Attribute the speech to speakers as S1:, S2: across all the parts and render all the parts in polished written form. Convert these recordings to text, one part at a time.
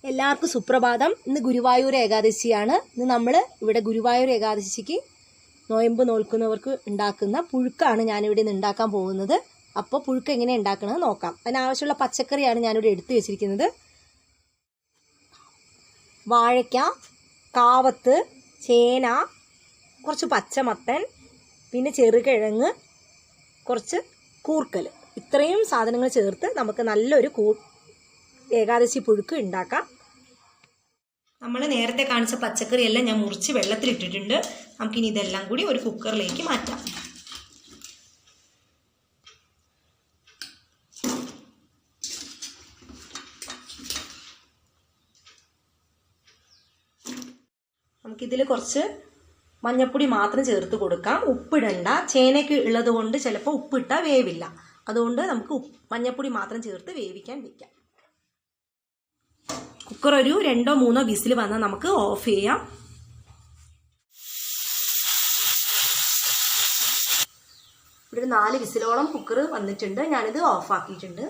S1: എല്ലാവർക്കും സുപ്രഭാതം. ഇന്ന് ഗുരുവായൂർ ഏകാദശിയാണ്. ഇന്ന് നമ്മൾ ഇവിടെ ഗുരുവായൂർ ഏകാദശിക്ക് നോയമ്പ് നോൽക്കുന്നവർക്ക് ഉണ്ടാക്കുന്ന പുഴുക്കാണ് ഞാനിവിടെ നിന്ന് ഉണ്ടാക്കാൻ പോകുന്നത്. അപ്പോൾ പുഴുക്ക് എങ്ങനെ ഉണ്ടാക്കണമെന്ന് നോക്കാം. അതിനാവശ്യമുള്ള പച്ചക്കറിയാണ് ഞാനിവിടെ എടുത്തു വെച്ചിരിക്കുന്നത്. വാഴയ്ക്ക, കാവത്ത്, ചേന, കുറച്ച് പച്ചമത്തൻ, പിന്നെ ചെറുകിഴങ്ങ്, കുറച്ച് കൂർക്കൽ. ഇത്രയും സാധനങ്ങൾ ചേർത്ത് നമുക്ക് നല്ലൊരു ഏകാദശി പുഴുക്ക് ഉണ്ടാക്കാം. നമ്മൾ നേരത്തെ കാണിച്ച പച്ചക്കറിയെല്ലാം ഞാൻ മുറിച്ച് വെള്ളത്തിലിട്ടിട്ടുണ്ട്. നമുക്കിനി ഇതെല്ലാം കൂടി ഒരു കുക്കറിലേക്ക് മാറ്റാം. നമുക്കിതിൽ കുറച്ച് മഞ്ഞൾപ്പൊടി മാത്രം ചേർത്ത് കൊടുക്കാം. ഉപ്പിടണ്ട. ചേനയ്ക്ക് ഉള്ളത് കൊണ്ട് ചിലപ്പോൾ ഉപ്പിട്ടാൽ വേവില്ല. അതുകൊണ്ട് നമുക്ക് മഞ്ഞൾപ്പൊടി മാത്രം ചേർത്ത് വേവിക്കാൻ വയ്ക്കാം. കുക്കർ ഒരു 2-3 വിസിൽ വന്നാൽ നമുക്ക് ഓഫ് ചെയ്യാം. ഇവിടെ ഒരു 4 വിസിലോളം കുക്കർ വന്നിട്ടുണ്ട്. ഞാനിത് ഓഫാക്കിയിട്ടുണ്ട്.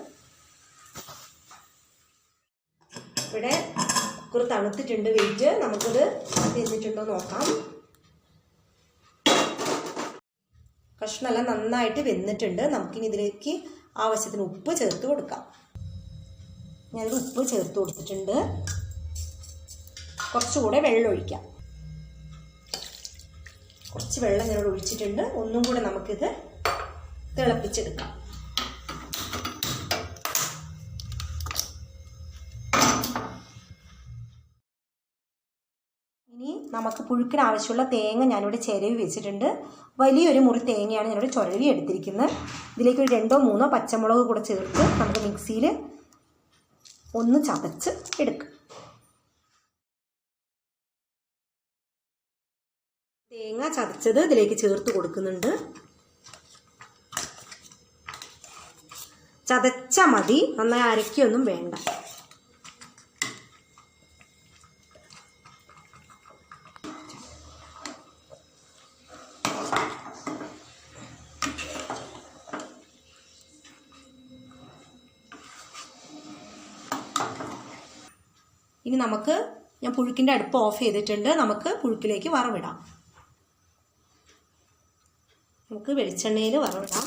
S1: ഇവിടെ കുക്കർ തണുത്തിട്ടുണ്ട്. വെയിറ്റ് നമുക്കിത് വെന്തിട്ടുണ്ടോ നോക്കാം. കഷ്ണമെല്ലാം നന്നായിട്ട് വെന്തിട്ടുണ്ട്. നമുക്കിനി ഇതിലേക്ക് ആവശ്യത്തിന് ഉപ്പ് ചേർത്ത് കൊടുക്കാം. ഞാനിത് ഉപ്പ് ചേർത്ത് കൊടുത്തിട്ടുണ്ട്. കുറച്ചുകൂടെ വെള്ളം ഒഴിക്കാം. കുറച്ച് വെള്ളം ഞാനിവിടെ ഒഴിച്ചിട്ടുണ്ട്. ഒന്നും കൂടെ നമുക്കിത് തിളപ്പിച്ചെടുക്കാം. ഇനി നമുക്ക് പുഴുക്കിന് ആവശ്യമുള്ള തേങ്ങ ഞാനിവിടെ ചിരവി വെച്ചിട്ടുണ്ട്. വലിയൊരു മുറി തേങ്ങയാണ് ഞാനിവിടെ ചുരവി എടുത്തിരിക്കുന്നത്. ഇതിലേക്ക് ഒരു 2-3 പച്ചമുളക് കൂടെ ചേർത്ത് നമുക്ക് മിക്സിയിൽ ഒന്ന് ചതച്ച് എടുക്കാം. തേങ്ങ ചതച്ചത് ഇതിലേക്ക് ചേർത്ത് കൊടുക്കുന്നുണ്ട്. ചതച്ച മതി, നന്നായി അരക്കൊന്നും വേണ്ട. ഇനി ഞാൻ പുഴുക്കിൻ്റെ അടുപ്പ് ഓഫ് ചെയ്തിട്ടുണ്ട്. നമുക്ക് പുഴുക്കിലേക്ക് വറവിടാം. നമുക്ക് വെളിച്ചെണ്ണയിൽ വറവിടാം.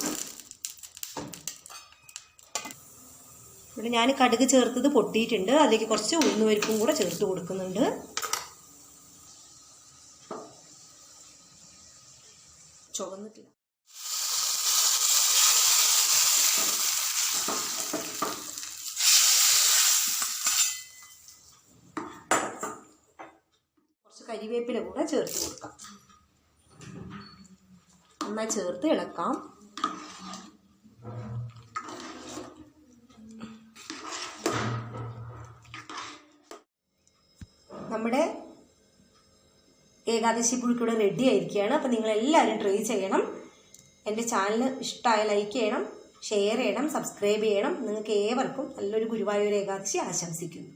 S1: ഇവിടെ ഞാൻ കടുക് ചേർത്തത് പൊട്ടിയിട്ടുണ്ട്. അതിലേക്ക് കുറച്ച് ഉഴുന്നുപരിപ്പും കൂടെ ചേർത്ത് കൊടുക്കുന്നുണ്ട്. ചുവന്നിട്ടില്ല. കരിവേപ്പില കൂടെ ചേർത്ത് കൊടുക്കാം. നന്നായി ചേർത്ത് ഇളക്കാം. നമ്മുടെ ഏകാദശി പുഴുക്കിവിടെ റെഡി ആയിരിക്കുകയാണ്. അപ്പം നിങ്ങളെല്ലാവരും ട്രൈ ചെയ്യണം. എൻ്റെ ചാനൽ ഇഷ്ടമായ ലൈക്ക് ചെയ്യണം, ഷെയർ ചെയ്യണം, സബ്സ്ക്രൈബ് ചെയ്യണം. നിങ്ങൾക്ക് ഏവർക്കും നല്ലൊരു ഗുരുവായൂർ ഏകാദശി ആശംസിക്കുന്നു.